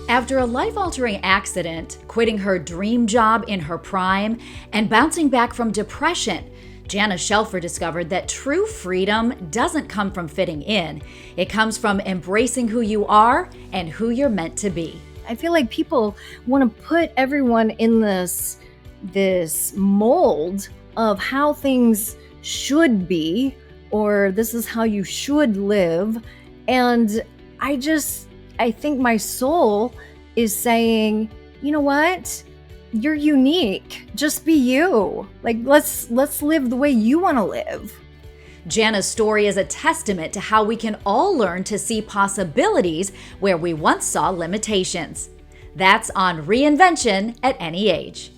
After a life-altering accident, quitting her dream job in her prime, and bouncing back from depression, Jana Shelfer discovered that true freedom doesn't come from fitting in. It comes from embracing who you are and who you're meant to be. I feel like people want to put everyone in this mold of how things should be, or this is how you should live. And I think my soul is saying, you know what? You're unique. Just be you. Like, let's live the way you want to live. Jana's story is a testament to how we can all learn to see possibilities where we once saw limitations. That's on Reinvention at Any Age.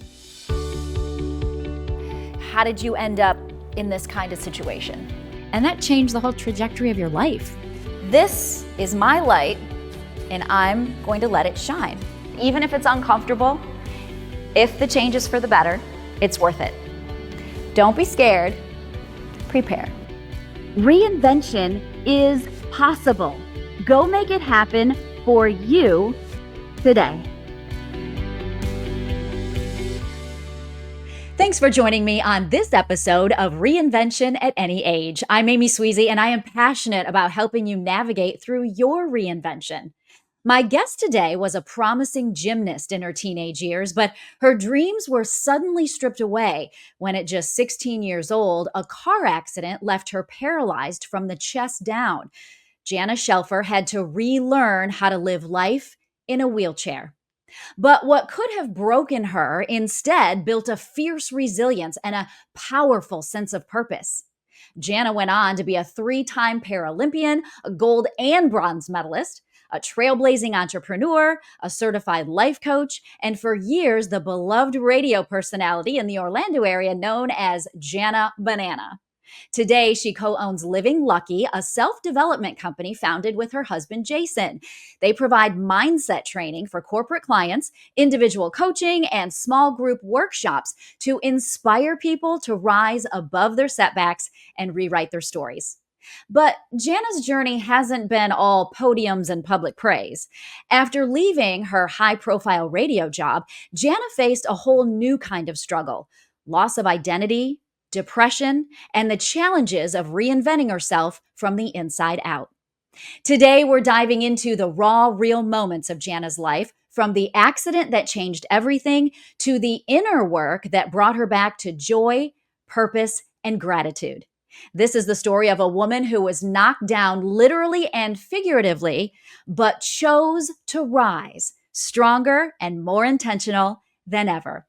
How did you end up in this kind of situation? And that changed the whole trajectory of your life. This is my light, and I'm going to let it shine. Even if it's uncomfortable, if the change is for the better, it's worth it. Don't be scared. Prepare. Reinvention is possible. Go make it happen for you today. Thanks for joining me on this episode of Reinvention at Any Age. I'm Amy Sweezy, and I am passionate about helping you navigate through your reinvention. My guest today was a promising gymnast in her teenage years, but her dreams were suddenly stripped away when at just 16 years old, a car accident left her paralyzed from the chest down. Jana Shelfer had to relearn how to live life in a wheelchair. But what could have broken her instead built a fierce resilience and a powerful sense of purpose. Jana went on to be a 3-time Paralympian, a gold and bronze medalist, a trailblazing entrepreneur, a certified life coach, and for years, the beloved radio personality in the Orlando area known as Jana Banana. Today, she co-owns Living Lucky, a self-development company founded with her husband, Jason. They provide mindset training for corporate clients, individual coaching, and small group workshops to inspire people to rise above their setbacks and rewrite their stories. But Jana's journey hasn't been all podiums and public praise. After leaving her high-profile radio job, Jana faced a whole new kind of struggle: loss of identity, depression, and the challenges of reinventing herself from the inside out. Today, we're diving into the raw, real moments of Jana's life, from the accident that changed everything to the inner work that brought her back to joy, purpose, and gratitude. This is the story of a woman who was knocked down literally and figuratively, but chose to rise stronger and more intentional than ever.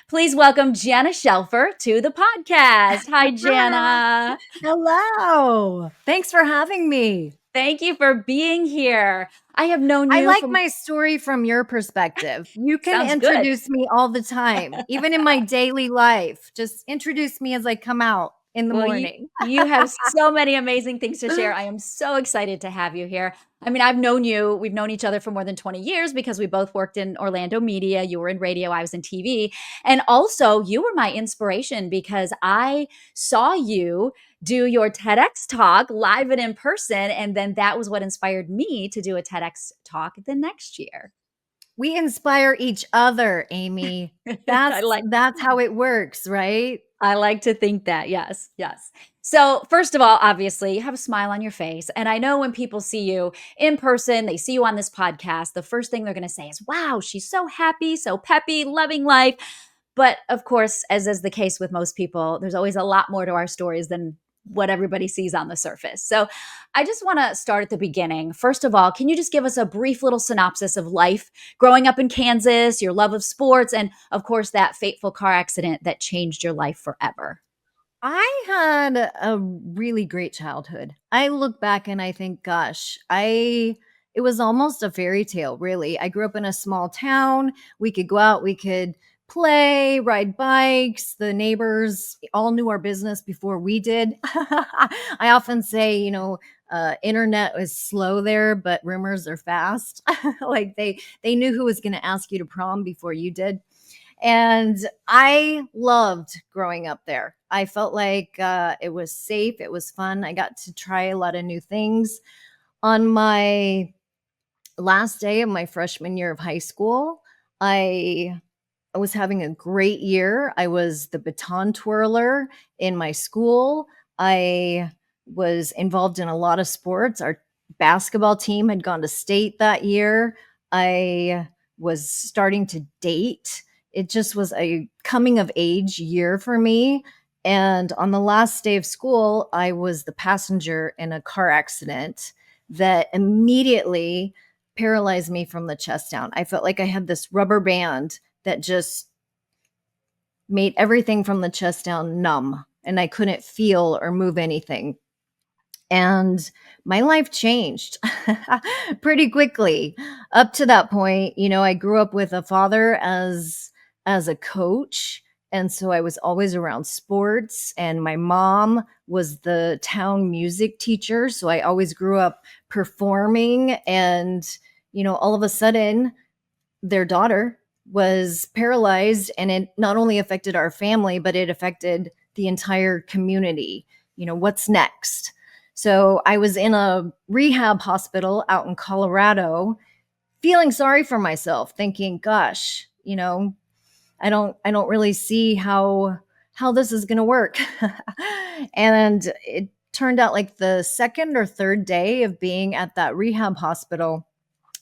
Please welcome Jana Shelfer to the podcast. Hi, Jana. Hello. Thanks for having me. Thank you for being here. I have known you. I like my story from your perspective. You can Sounds introduce me all the time, even in my daily life. Just introduce me as I come out in the morning. You have so many amazing things to share. I am so excited to have you here. I mean, we've known each other for more than 20 years because we both worked in Orlando media. You were in radio, I was in TV. And also, you were my inspiration because I saw you do your TEDx talk live and in person. And then that was what inspired me to do a TEDx talk the next year. We inspire each other, Amy. That's how it works, right? I like to think that. Yes. So first of all, obviously, you have a smile on your face. And I know when people see you in person, they see you on this podcast, the first thing they're going to say is, wow, she's so happy, so peppy, loving life. But of course, as is the case with most people, there's always a lot more to our stories than what everybody sees on the surface. So I just want to start at the beginning. First of all, can you just give us a brief little synopsis of life growing up in Kansas, your love of sports, and of course, that fateful car accident that changed your life forever? I had a really great childhood. I look back and I think, gosh, it was almost a fairy tale, really. I grew up in a small town. We could go out, we could play, ride bikes. The neighbors all knew our business before we did. I often say, internet is slow there, but rumors are fast. Like they knew who was going to ask you to prom before you did. And I loved growing up there. I felt like it was safe. It was fun. I got to try a lot of new things. On my last day of my freshman year of high school, I was having a great year. I was the baton twirler in my school. I was involved in a lot of sports. Our basketball team had gone to state that year. I was starting to date. It just was a coming of age year for me. And on the last day of school, I was the passenger in a car accident that immediately paralyzed me from the chest down. I felt like I had this rubber band that just made everything from the chest down numb, and I couldn't feel or move anything. And my life changed pretty quickly. Up to that point, I grew up with a father as a coach, and so I was always around sports, and my mom was the town music teacher, so I always grew up performing. And all of a sudden their daughter was paralyzed, and it not only affected our family, but it affected the entire community. What's next? So I was in a rehab hospital out in Colorado, feeling sorry for myself, thinking, gosh, I don't really see how this is going to work. And it turned out like the second or third day of being at that rehab hospital,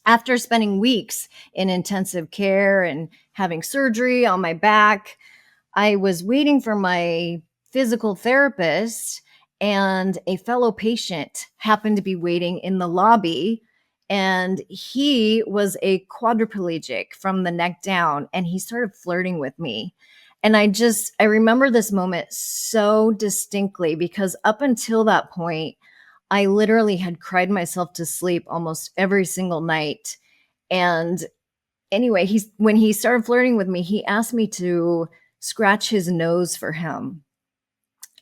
after spending weeks in intensive care and having surgery on my back, I was waiting for my physical therapist, and a fellow patient happened to be waiting in the lobby. And he was a quadriplegic from the neck down, and he started flirting with me. And I remember this moment so distinctly, because up until that point, I literally had cried myself to sleep almost every single night. And anyway, when he started flirting with me, he asked me to scratch his nose for him.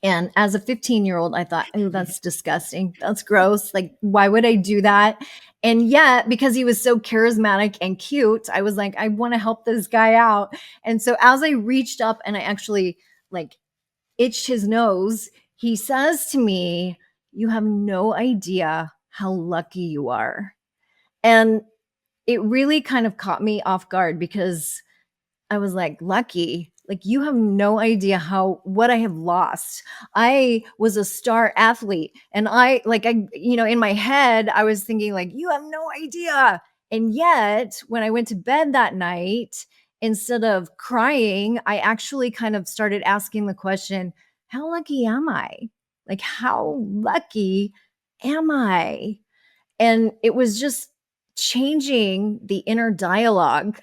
And as a 15-year-old, I thought, oh, that's disgusting. That's gross. Like, why would I do that? And yet, because he was so charismatic and cute, I was like, I want to help this guy out. And so as I reached up and I actually itched his nose, he says to me, "You have no idea how lucky you are." And it really kind of caught me off guard, because I was like, lucky? Like, you have no idea what I have lost. I was a star athlete, and in my head, I was thinking like, you have no idea. And yet when I went to bed that night, instead of crying, I actually kind of started asking the question, how lucky am I? Like, how lucky am I? And it was just changing the inner dialogue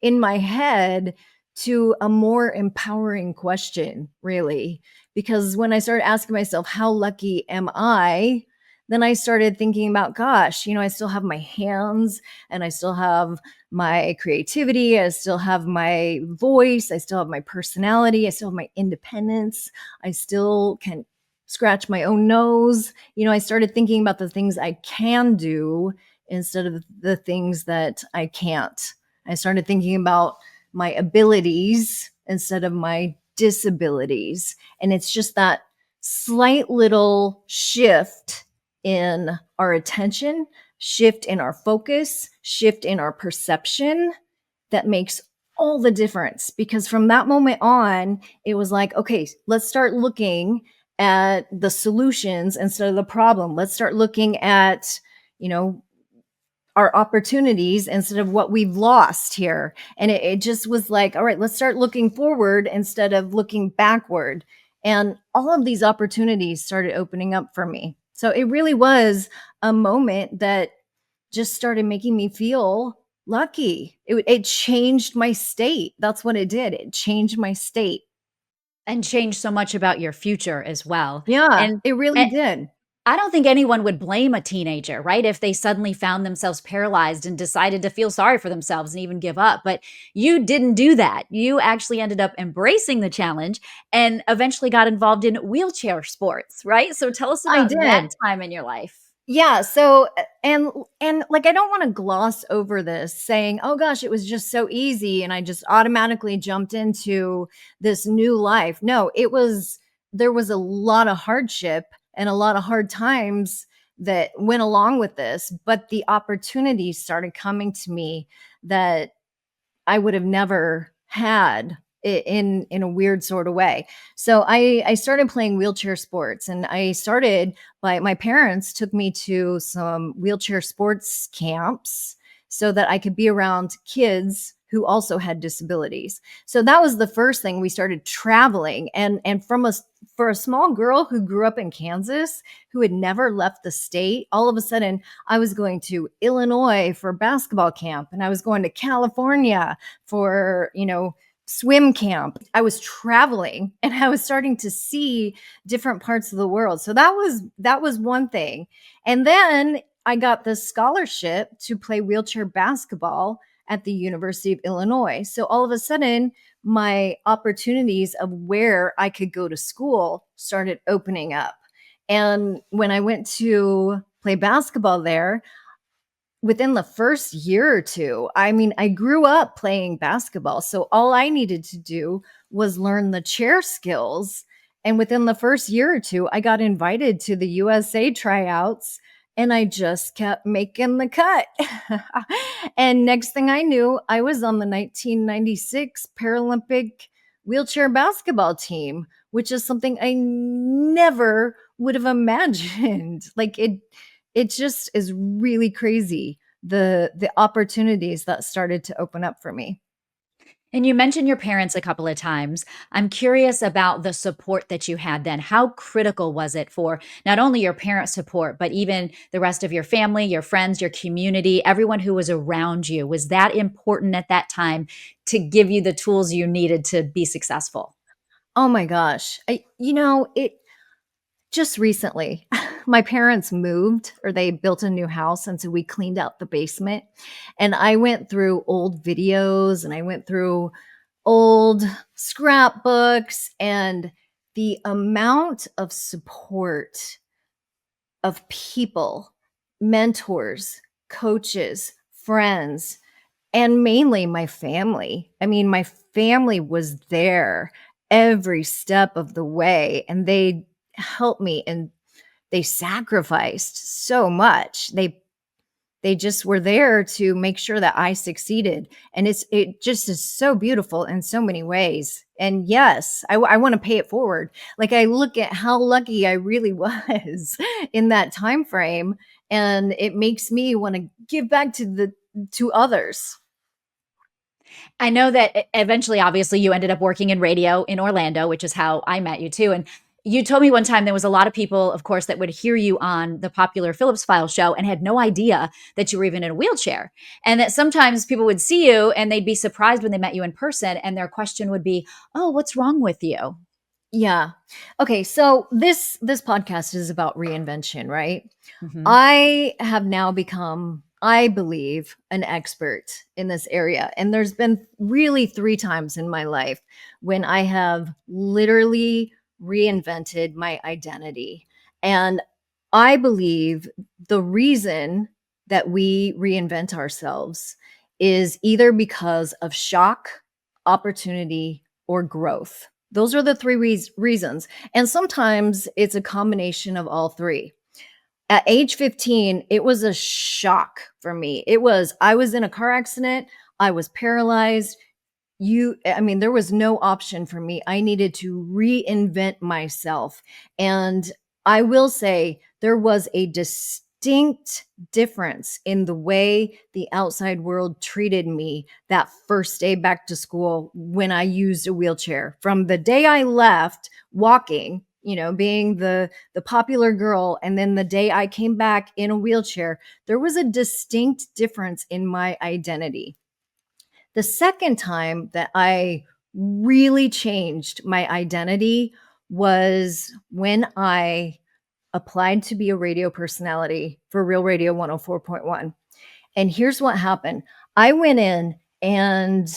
in my head to a more empowering question, really. Because when I started asking myself, how lucky am I? Then I started thinking about, gosh, I still have my hands, and I still have my creativity. I still have my voice. I still have my personality. I still have my independence. I still can scratch my own nose. I started thinking about the things I can do instead of the things that I can't. I started thinking about my abilities instead of my disabilities. And it's just that slight little shift in our attention, shift in our focus, shift in our perception that makes all the difference. Because from that moment on, it was like, okay, let's start looking at the solutions instead of the problem. Let's start looking at, our opportunities instead of what we've lost here. And it just was like, all right, let's start looking forward instead of looking backward. And all of these opportunities started opening up for me. So it really was a moment that just started making me feel lucky. It changed my state. That's what it did. It changed my state. And change so much about your future as well. Yeah, And it really and did. I don't think anyone would blame a teenager, right? If they suddenly found themselves paralyzed and decided to feel sorry for themselves and even give up. But you didn't do that. You actually ended up embracing the challenge and eventually got involved in wheelchair sports, right? So tell us I about that did. time in your life. Yeah, so and like, I don't want to gloss over this saying, "Oh gosh, it was just so easy and I just automatically jumped into this new life." No, there was a lot of hardship and a lot of hard times that went along with this, but the opportunities started coming to me that I would have never had in a weird sort of way. So I started playing wheelchair sports, and I started by my parents took me to some wheelchair sports camps so that I could be around kids who also had disabilities. So that was the first thing. We started traveling, and for a small girl who grew up in Kansas, who had never left the state, all of a sudden I was going to Illinois for basketball camp, and I was going to California for, swim camp. I was traveling, and I was starting to see different parts of the world. So that was one thing. And then I got this scholarship to play wheelchair basketball at the University of Illinois. So all of a sudden, my opportunities of where I could go to school started opening up. And when I went to play basketball there, within the first year or two, I mean, I grew up playing basketball. So all I needed to do was learn the chair skills. And within the first year or two, I got invited to the USA tryouts, and I just kept making the cut. And next thing I knew, I was on the 1996 Paralympic wheelchair basketball team, which is something I never would have imagined. Like it just is really crazy, the opportunities that started to open up for me. And you mentioned your parents a couple of times. I'm curious about the support that you had then. How critical was it for not only your parents' support, but even the rest of your family, your friends, your community, everyone who was around you? Was that important at that time to give you the tools you needed to be successful? Oh my gosh. It just recently, my parents moved, or they built a new house. And so we cleaned out the basement. And I went through old videos, and I went through old scrapbooks, and the amount of support of people, mentors, coaches, friends, and mainly my family. I mean, my family was there every step of the way, and they helped me, and they sacrificed so much. They just were there to make sure that I succeeded. And it just is so beautiful in so many ways. And yes, I want to pay it forward. Like, I look at how lucky I really was in that time frame, and it makes me want to give back to others. I know that eventually, obviously, you ended up working in radio in Orlando, which is how I met you too. And you told me one time there was a lot of people, of course, that would hear you on the popular Phillips File show and had no idea that you were even in a wheelchair. And that sometimes people would see you and they'd be surprised when they met you in person. And their question would be, "Oh, what's wrong with you?" Yeah. Okay, so this podcast is about reinvention, right? Mhm. I have now become, I believe, an expert in this area. And there's been really three times in my life when I have literally reinvented my identity. And I believe the reason that we reinvent ourselves is either because of shock, opportunity, or growth. Those are the three reasons. And sometimes it's a combination of all three. At age 15, it was a shock for me. I was in a car accident. I was paralyzed. There was no option for me. I needed to reinvent myself. And I will say there was a distinct difference in the way the outside world treated me that first day back to school when I used a wheelchair. From the day I left walking, being the popular girl, and then the day I came back in a wheelchair, there was a distinct difference in my identity. The second time that I really changed my identity was when I applied to be a radio personality for Real Radio 104.1. And here's what happened. I went in and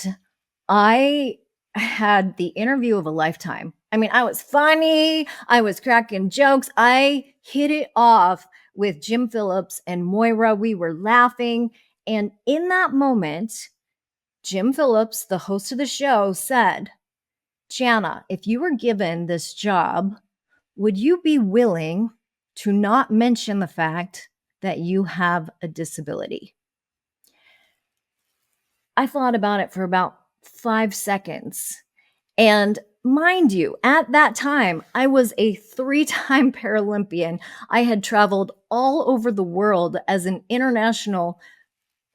I had the interview of a lifetime. I mean, I was funny. I was cracking jokes. I hit it off with Jim Phillips and Moira. We were laughing. And in that moment, Jim Phillips, the host of the show, said, "Jana, if you were given this job, would you be willing to not mention the fact that you have a disability. I thought about it for about 5 seconds. And mind you, at that time, I was a 3-time Paralympian. I had traveled all over the world as an international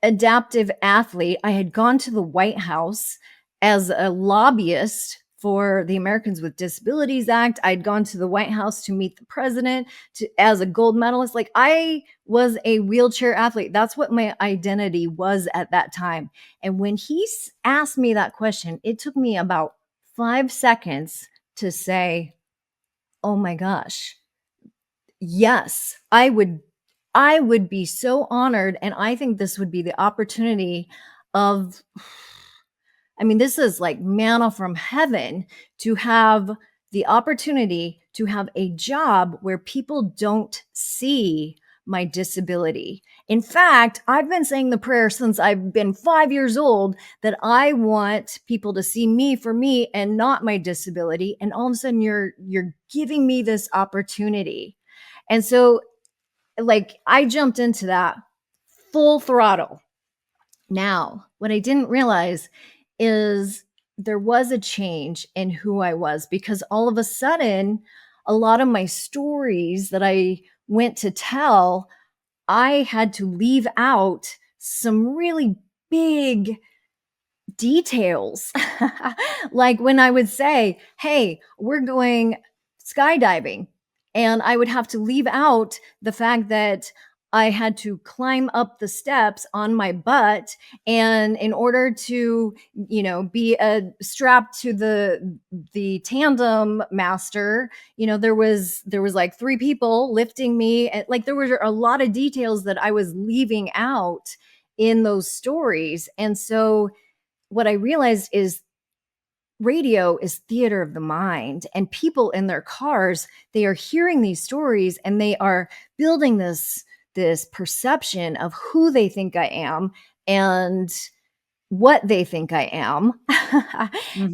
adaptive athlete. I had gone to the White House as a lobbyist for the Americans with Disabilities Act. I'd gone to the White House to meet the president as a gold medalist. Like, I was a wheelchair athlete. That's what my identity was at that time. And when he asked me that question, it took me about 5 seconds to say, oh my gosh, yes, I would be so honored. And I think this would be the opportunity of, I mean, this is like manna from heaven, to have the opportunity to have a job where people don't see my disability. In fact, I've been saying the prayer since I've been 5 years old that I want people to see me for me and not my disability. And all of a sudden you're giving me this opportunity. And so, like, I jumped into that full throttle. Now, what I didn't realize is there was a change in who I was, because all of a sudden, a lot of my stories that I went to tell, I had to leave out some really big details. Like when I would say, hey, we're going skydiving, and I would have to leave out the fact that I had to climb up the steps on my butt, and in order to, be strapped to the tandem master, there was like 3 people lifting me. And like, there were a lot of details that I was leaving out in those stories. And so what I realized is radio is theater of the mind, and people in their cars, they are hearing these stories and they are building this perception of who they think I am and what they think I am.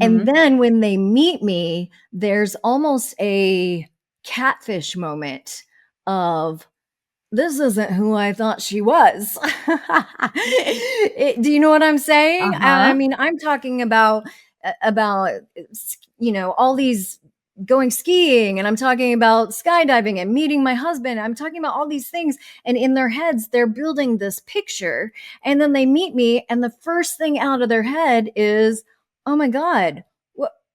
And then when they meet me, there's almost a catfish moment of, this isn't who I thought she was. Do you know what I'm saying? I Uh-huh. mean, I'm talking about all these going skiing, and I'm talking about skydiving and meeting my husband. I'm talking about all these things, and in their heads, they're building this picture, and then they meet me, and the first thing out of their head is, "Oh my God,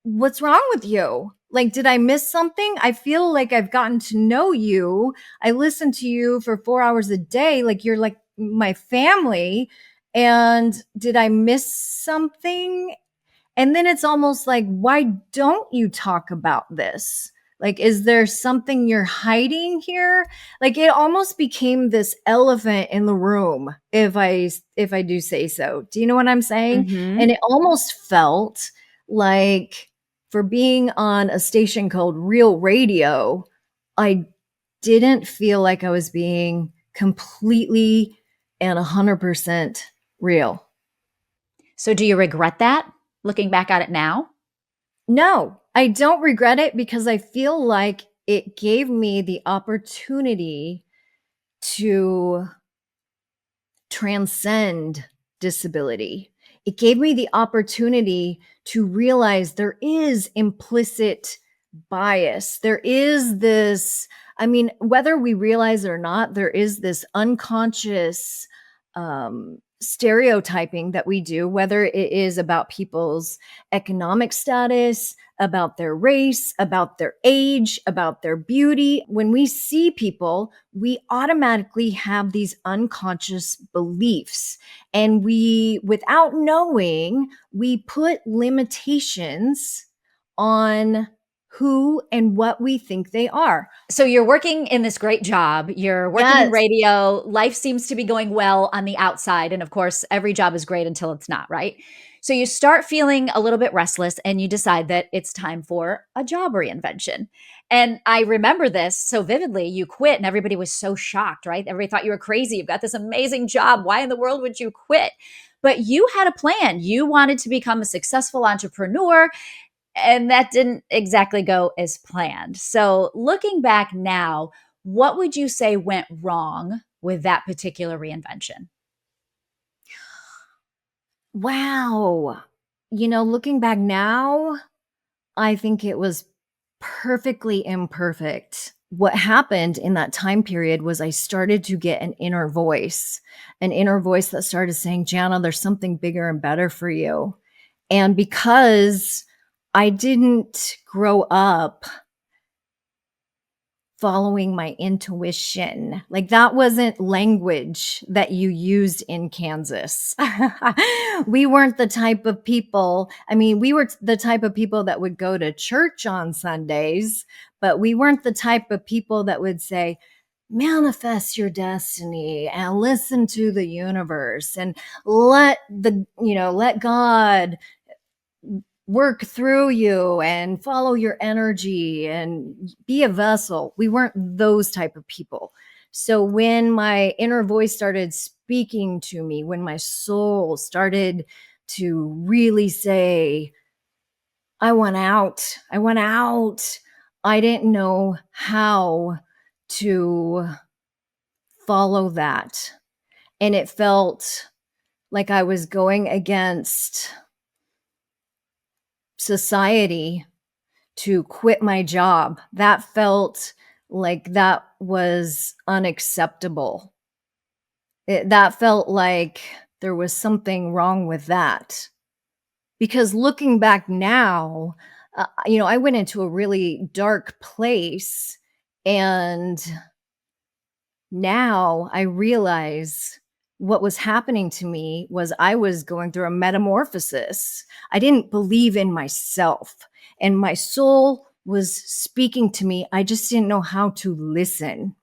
what's wrong with you? Like, did I miss something? I feel like I've gotten to know you. I listen to you for 4 hours a day. Like, you're like my family. And did I miss something?" And then it's almost like, why don't you talk about this? Like, is there something you're hiding here? Like, it almost became this elephant in the room, if I do say so. Do you know what I'm saying? Mhm. And it almost felt like, for being on a station called Real Radio, I didn't feel like I was being completely and 100% real. So do you regret that, looking back at it now? No, I don't regret it, because I feel like it gave me the opportunity to transcend disability. It gave me the opportunity to realize there is implicit bias. There is this, I mean, whether we realize it or not, there is this unconscious stereotyping that we do, whether it is about people's economic status, about their race, about their age, about their beauty. When we see people, we automatically have these unconscious beliefs. And we, without knowing, we put limitations on who and what we think they are. So you're working in this great job, you're working in Yes. radio, life seems to be going well on the outside, and of course, every job is great until it's not, right? So you start feeling a little bit restless and you decide that it's time for a job reinvention. And I remember this so vividly. You quit and everybody was so shocked, right? Everybody thought you were crazy. You've got this amazing job. Why in the world would you quit? But you had a plan. You wanted to become a successful entrepreneur, and that didn't exactly go as planned. So, looking back now, What would you say went wrong with that particular reinvention? Wow. Looking back now, I think it was perfectly imperfect. What happened in that time period was I started to get an inner voice that started saying, Jana, there's something bigger and better for you. And because I didn't grow up following my intuition. Like that wasn't language that you used in Kansas. We weren't the type of people, I mean, we were the type of people that would go to church on Sundays, but we weren't the type of people that would say, manifest your destiny and listen to the universe and let God work through you and follow your energy and be a vessel. We weren't those type of people. So when my inner voice started speaking to me, when my soul started to really say, I want out, I didn't know how to follow that. And it felt like I was going against society to quit my job. That felt like that was unacceptable. That felt like there was something wrong with that. Because looking back now, I went into a really dark place. And now I realize what was happening to me was I was going through a metamorphosis. I didn't believe in myself, and my soul was speaking to me. I just didn't know how to listen.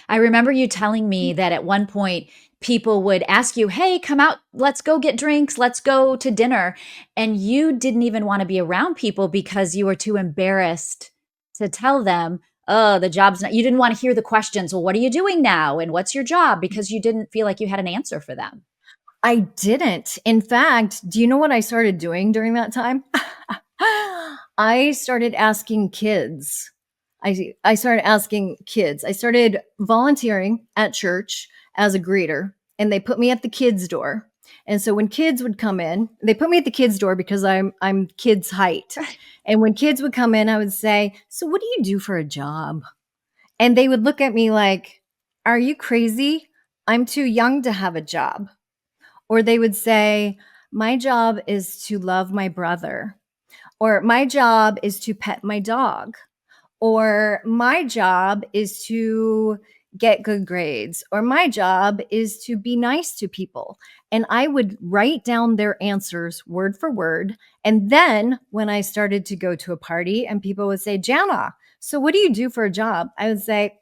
I remember you telling me that at one point people would ask you, "Hey, come out, let's go get drinks, let's go to dinner." And you didn't even want to be around people because you were too embarrassed to tell them, "Oh, the job's not," you didn't want to hear the questions. Well, what are you doing now? And what's your job? Because you didn't feel like you had an answer for them. I didn't. In fact, do you know what I started doing during that time? I started asking kids. I started asking kids. I started volunteering at church as a greeter, and they put me at the kids' door. And so when kids would come in, they put me at the kids' door because I'm kids' height. And when kids would come in, I would say, "So what do you do for a job?" And they would look at me like, "Are you crazy? I'm too young to have a job." Or they would say, "My job is to love my brother," or "My job is to pet my dog," or "My job is to get good grades," or "My job is to be nice to people." And I would write down their answers word for word. And then when I started to go to a party and people would say, "Jana, so what do you do for a job?" I would say,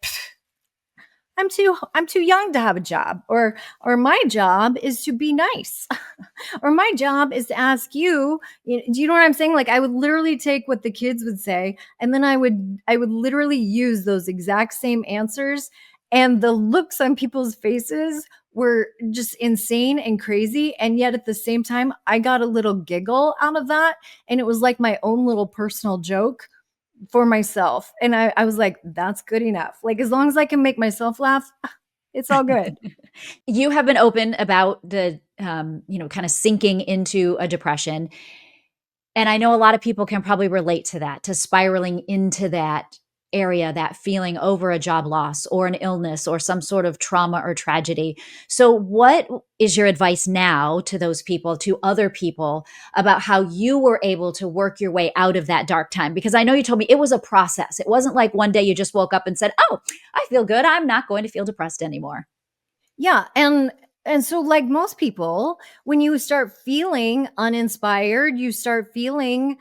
I'm too young to have a job," or "My job is to be nice," or "My job is to ask you." Do you know what I'm saying? Like I would literally take what the kids would say, and then I would literally use those exact same answers, and the looks on people's faces were just insane and crazy. And yet at the same time, I got a little giggle out of that, and it was like my own little personal joke for myself. And I was like, that's good enough. Like, as long as I can make myself laugh, it's all good. You have been open about the, kind of sinking into a depression. And I know a lot of people can probably relate to that, to spiraling into that area, that feeling over a job loss or an illness or some sort of trauma or tragedy. So, what is your advice now to those people, to other people, about how you were able to work your way out of that dark time? Because I know you told me it was a process. It wasn't like one day you just woke up and said, "Oh, I feel good. I'm not going to feel depressed anymore." Yeah, and so like most people, when you start feeling uninspired, you start feeling,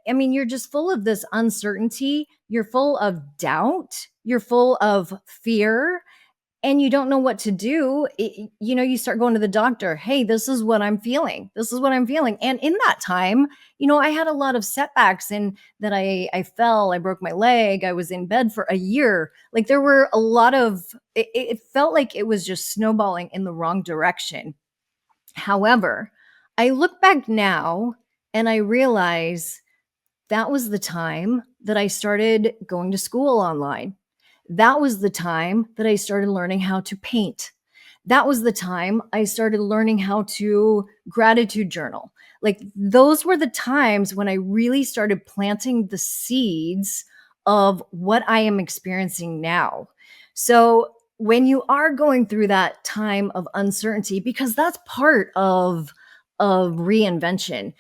I mean, you're just full of this uncertainty, you're full of doubt, you're full of fear, and you don't know what to do. You start going to the doctor. "Hey, this is what I'm feeling. This is what I'm feeling." And in that time, I had a lot of setbacks, and that I fell, I broke my leg, I was in bed for a year. Like there were a lot of, it felt like it was just snowballing in the wrong direction. However, I look back now and I realize that was the time that I started going to school online. That was the time that I started learning how to paint. That was the time I started learning how to gratitude journal. Like those were the times when I really started planting the seeds of what I am experiencing now. So when you are going through that time of uncertainty, because that's part of reinvention,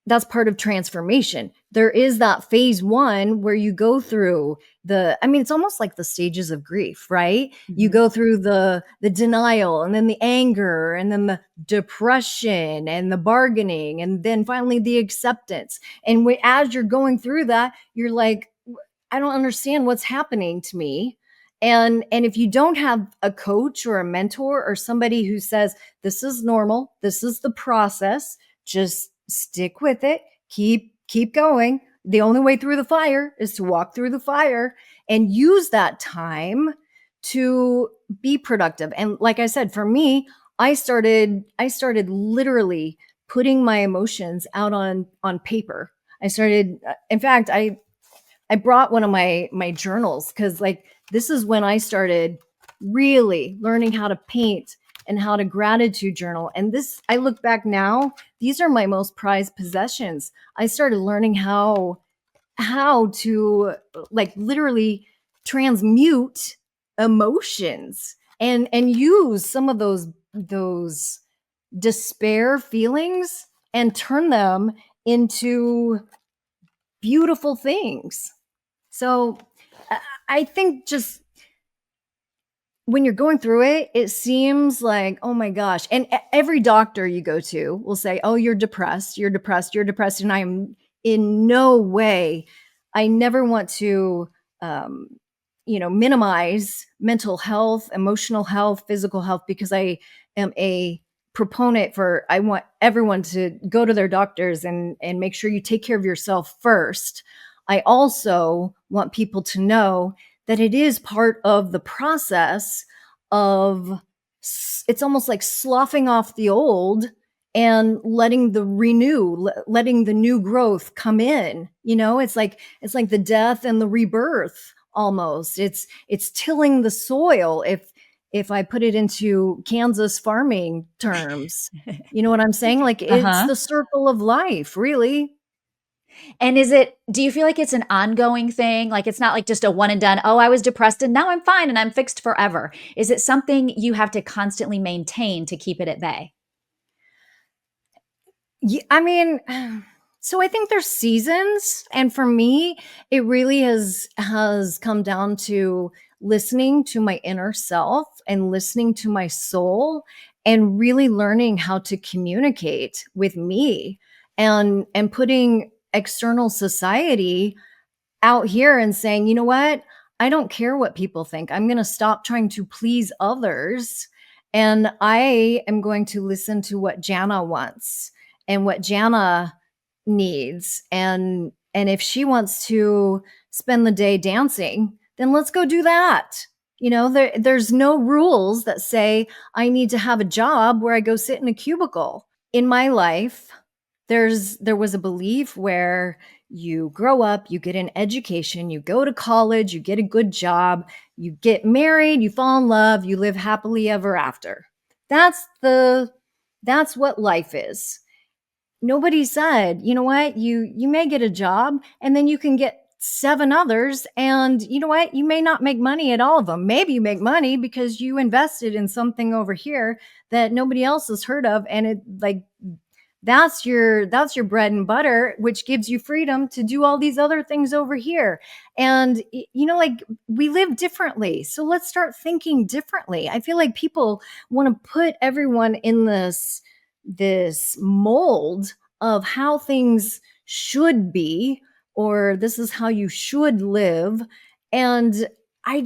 that's part of transformation. There is that phase one where you go through it's almost like the stages of grief, right? You Mhm. go through the denial and then the anger and then the depression and the bargaining and then finally the acceptance. And as you're going through that, you're like, I don't understand what's happening to me. And if you don't have a coach or a mentor or somebody who says, this is normal, this is the process, just stick with it, keep going. The only way through the fire is to walk through the fire and use that time to be productive. And like I said, for me, I started literally putting my emotions out on paper. I started in fact, I brought one of my journals because like this is when I started really learning how to paint and how to gratitude journal. And this, I look back now, these are my most prized possessions. I started learning how to like literally transmute emotions and use some of those despair feelings and turn them into beautiful things. So I think just when you're going through it, it seems like, oh my gosh. And every doctor you go to will say, oh, you're depressed, you're depressed, you're depressed. And I am in no way, I never want to, um, minimize mental health, emotional health, physical health, because I am a proponent for, I want everyone to go to their doctors and make sure you take care of yourself first. I also want people to know that it is part of the process of it's almost like sloughing off the old and letting letting the new growth come in. It's like the death and the rebirth almost. It's tilling the soil if I put it into Kansas farming terms. You know what I'm saying? Like it's Uh-huh. the circle of life, really. And do you feel like it's an ongoing thing? Like it's not like just a one and done, oh, I was depressed and now I'm fine and I'm fixed forever. Is it something you have to constantly maintain to keep it at bay? Yeah, I mean, so I think there's seasons, and for me, it really has come down to listening to my inner self and listening to my soul and really learning how to communicate with me and putting external society out here and saying, you know what? I don't care what people think. I'm going to stop trying to please others. And I am going to listen to what Jana wants and what Jana needs. And if she wants to spend the day dancing, then let's go do that. There's no rules that say I need to have a job where I go sit in a cubicle. In my life, there was a belief where you grow up, you get an education, you go to college, you get a good job, you get married, you fall in love, you live happily ever after. That's what life is. Nobody said, you know what, you may get a job and then you can get seven others, and you know what, you may not make money at all of them. Maybe you make money because you invested in something over here that nobody else has heard of, and it like that's your bread and butter, which gives you freedom to do all these other things over here. And like we live differently, so let's start thinking differently. I feel like people want to put everyone in this mold of how things should be, or this is how you should live. And I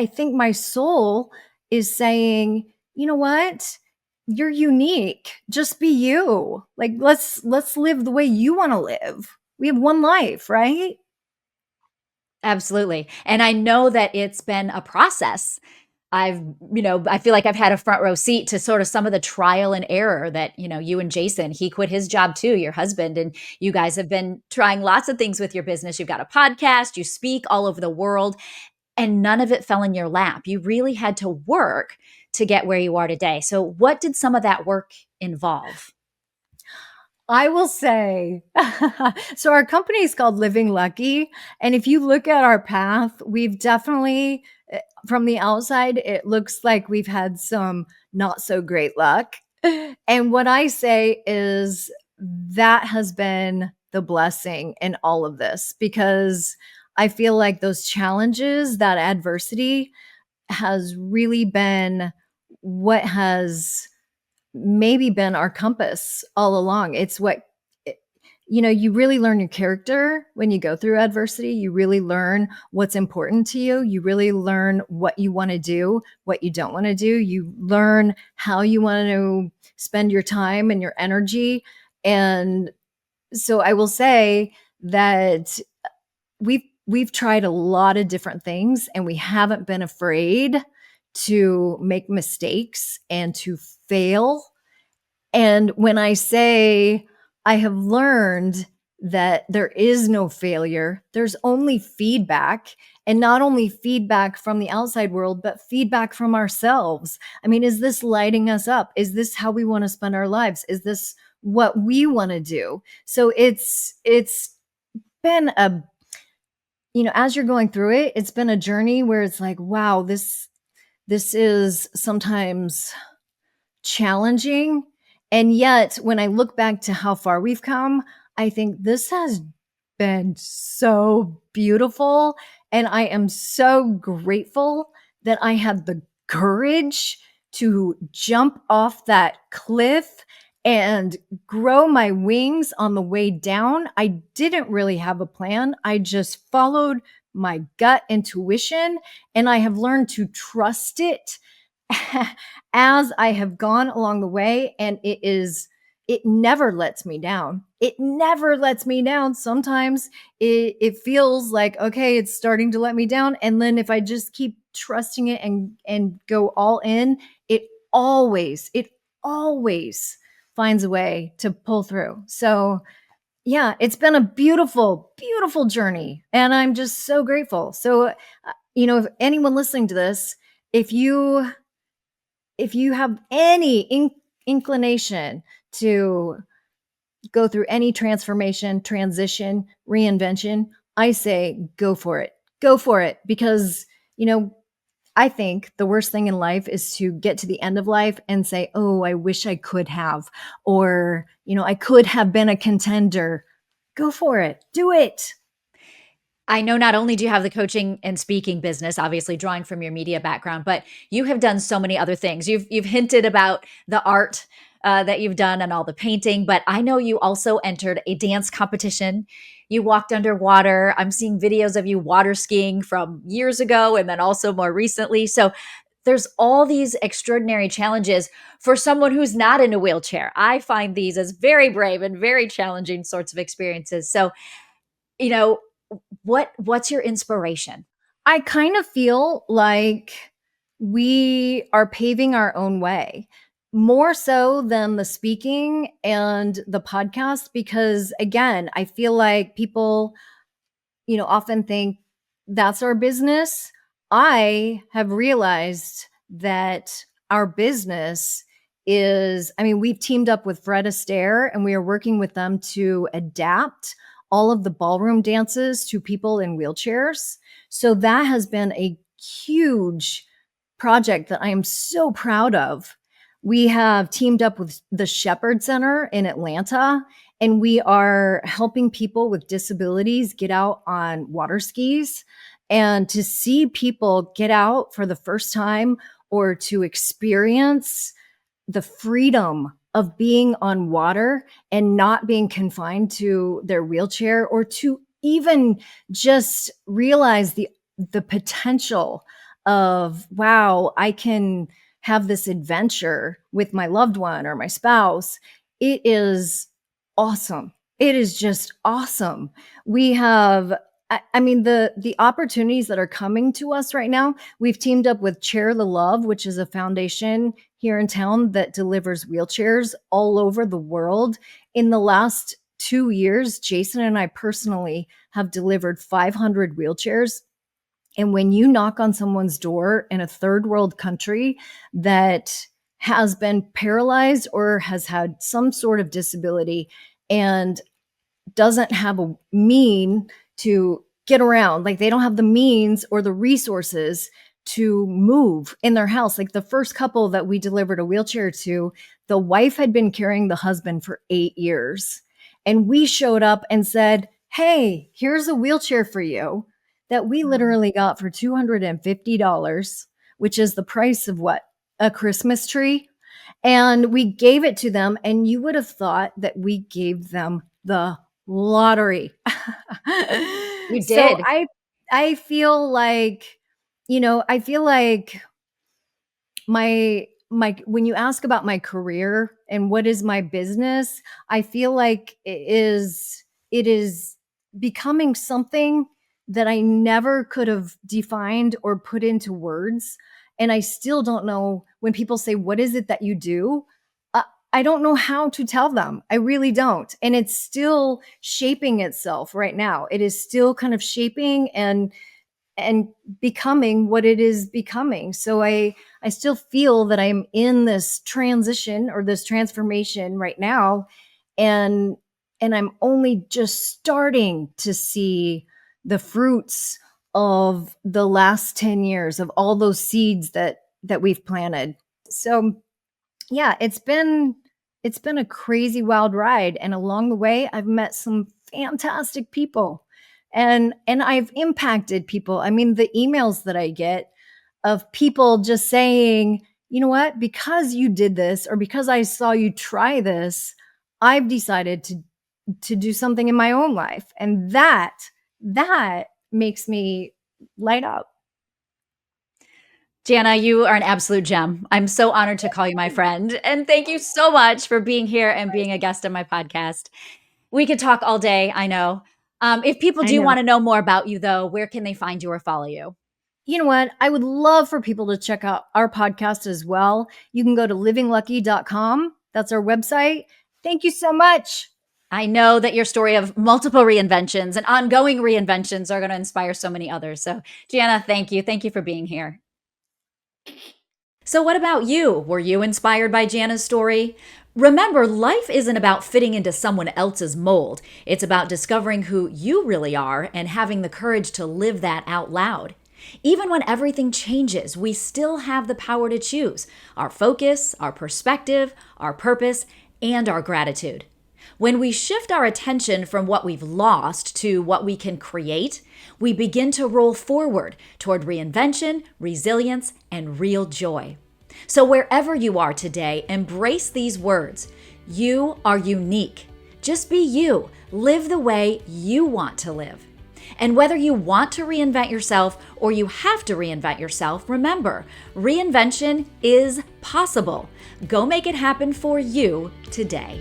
think my soul is saying, you know what, you're unique. Just be you. Like let's live the way you want to live. We have one life, right? Absolutely. And I know that it's been a process. I feel like I've had a front row seat to sort of some of the trial and error that, you and Jason, he quit his job too, your husband, and you guys have been trying lots of things with your business. You've got a podcast, you speak all over the world. and none of it fell in your lap. You really had to work to get where you are today. So, what did some of that work involve? I will say, so our company is called Living Lucky. And if you look at our path, we've definitely, from the outside, it looks like we've had some not so great luck. And what I say is that has been the blessing in all of this, because I feel like those challenges, that adversity has really been what has maybe been our compass all along. It's what, you really learn your character when you go through adversity. You really learn what's important to you. You really learn what you want to do, what you don't want to do. You learn how you want to spend your time and your energy. And so I will say that we've tried a lot of different things, and we haven't been afraid to make mistakes and to fail. And when I say I have learned that there is no failure, there's only feedback, and not only feedback from the outside world, but feedback from ourselves. I mean, is this lighting us up? Is this how we want to spend our lives? Is this what we want to do? So it's been a, as you're going through it, it's been a journey where it's like, wow, this is sometimes challenging. And yet, when I look back to how far we've come, I think this has been so beautiful. And I am so grateful that I had the courage to jump off that cliff and grow my wings on the way down. I didn't really have a plan. I just followed my gut intuition, and I have learned to trust it as I have gone along the way. And it never lets me down. It never lets me down. Sometimes it feels like, okay, it's starting to let me down. And then if I just keep trusting it and go all in, it always finds a way to pull through. So yeah, it's been a beautiful, beautiful journey. And I'm just so grateful. So, if anyone listening to this, if you have any inclination to go through any transformation, transition, reinvention, I say go for it. Go for it, because, I think the worst thing in life is to get to the end of life and say, oh, I wish I could have, or, I could have been a contender. Go for it. Do it. I know not only do you have the coaching and speaking business, obviously drawing from your media background, but you have done so many other things. You've hinted about the art that you've done and all the painting, but I know you also entered a dance competition. You walked underwater. I'm seeing videos of you water skiing from years ago and then also more recently. So there's all these extraordinary challenges for someone who's not in a wheelchair. I find these as very brave and very challenging sorts of experiences. So, you know, what's your inspiration? I kind of feel like we are paving our own way, more so than the speaking and the podcast, because again, I feel like people, often think that's our business. I have realized that our business is, we've teamed up with Fred Astaire, and we are working with them to adapt all of the ballroom dances to people in wheelchairs. So that has been a huge project that I am so proud of. We have teamed up with the Shepherd Center in Atlanta, and we are helping people with disabilities get out on water skis. And to see people get out for the first time, or to experience the freedom of being on water and not being confined to their wheelchair, or to even just realize the potential of, wow, I can have this adventure with my loved one or my spouse. It is awesome. It is just awesome. We have, the opportunities that are coming to us right now. We've teamed up with Share the Love, which is a foundation here in town that delivers wheelchairs all over the world. In the last 2 years, Jason and I personally have delivered 500 wheelchairs. And when you knock on someone's door in a third world country that has been paralyzed or has had some sort of disability and doesn't have a mean to get around, like they don't have the means or the resources to move in their house. Like the first couple that we delivered a wheelchair to, the wife had been carrying the husband for 8 years. And we showed up and said, hey, here's a wheelchair for you that we literally got for $250, which is the price of what? A Christmas tree. And we gave it to them. And you would have thought that we gave them the lottery. You So did. I feel like, I feel like my when you ask about my career and what is my business, I feel like it is becoming something that I never could have defined or put into words. And I still don't know when people say, what is it that you do? I don't know how to tell them. I really don't. And it's still shaping itself right now. It is still kind of shaping and becoming what it is becoming. So I still feel that I'm in this transition or this transformation right now. And I'm only just starting to see the fruits of the last 10 years of all those seeds that we've planted. So yeah, it's been a crazy wild ride. And along the way, I've met some fantastic people and I've impacted people. I mean, the emails that I get of people just saying, you know what, because you did this or because I saw you try this, I've decided to do something in my own life. And that makes me light up. Jana, you are an absolute gem. I'm so honored to call you my friend. And thank you so much for being here and being a guest on my podcast. We could talk all day, I know. If people I do know. want to know more about you, though, where can they find you or follow you? You know what? I would love for people to check out our podcast as well. You can go to livinglucky.com. That's our website. Thank you so much. I know that your story of multiple reinventions and ongoing reinventions are going to inspire so many others. So, Jana, thank you. Thank you for being here. So, what about you? Were you inspired by Jana's story? Remember, life isn't about fitting into someone else's mold. It's about discovering who you really are and having the courage to live that out loud. Even when everything changes, we still have the power to choose our focus, our perspective, our purpose, and our gratitude. When we shift our attention from what we've lost to what we can create, we begin to roll forward toward reinvention, resilience, and real joy. So wherever you are today, embrace these words. You are unique. Just be you. Live the way you want to live. And whether you want to reinvent yourself or you have to reinvent yourself, remember, reinvention is possible. Go make it happen for you today.